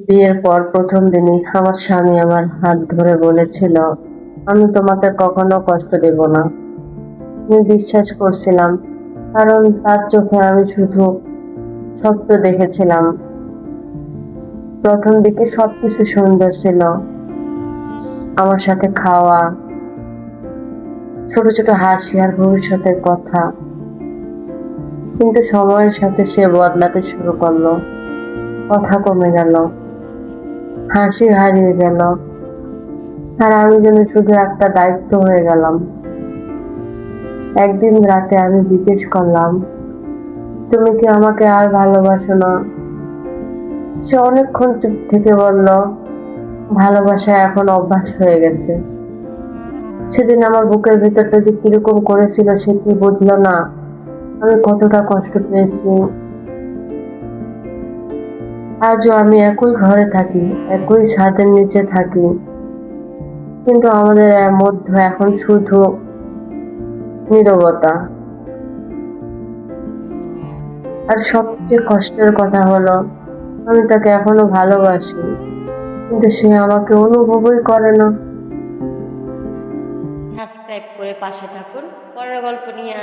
বিয়ের পর প্রথম দিনই আমার স্বামী আমার হাত ধরে বলেছিল, আমি তোমাকে কখনো কষ্ট দেব না। আমি বিশ্বাস করছিলাম, কারণ তার চোখে আমি শুধু সত্য দেখেছিলাম। প্রথম দিকে সবকিছু সুন্দর ছিল, আমার সাথে খাওয়া, ছোট ছোট হাসি আর ভবিষ্যতের কথা। কিন্তু সময়ের সাথে সে বদলাতে শুরু করলো। কথা কমে গেল, হাসি হারিয়ে গেল, আর আমি যেন শুধু একটা দায়িত্ব হয়ে গেলাম। একদিন রাতে আমি জিজ্ঞেস করলাম, তুমি কি আমাকে আর ভালোবাসো না? সে অনেকক্ষণ চুপ থেকে বলল, ভালোবাসা এখন অভ্যাস হয়ে গেছে। সেদিন আমার বুকের ভিতরটা যে কিরকম করেছিল সে কি বুঝলো না, আমি কতটা কষ্ট পেয়েছি। আজও আমি একই ঘরে থাকি, একই ছাদের নিচে থাকি, কিন্তু আমাদের এর মধ্যে এখন শুধু নীরবতা। আর সবচেয়ে কষ্টের কথা হলো, আমি তাকে এখনো ভালোবাসি, কিন্তু সে আমাকে অনুভবই করে না। সাবস্ক্রাইব করে পাশে থাকুন। পরের গল্প নিয়ে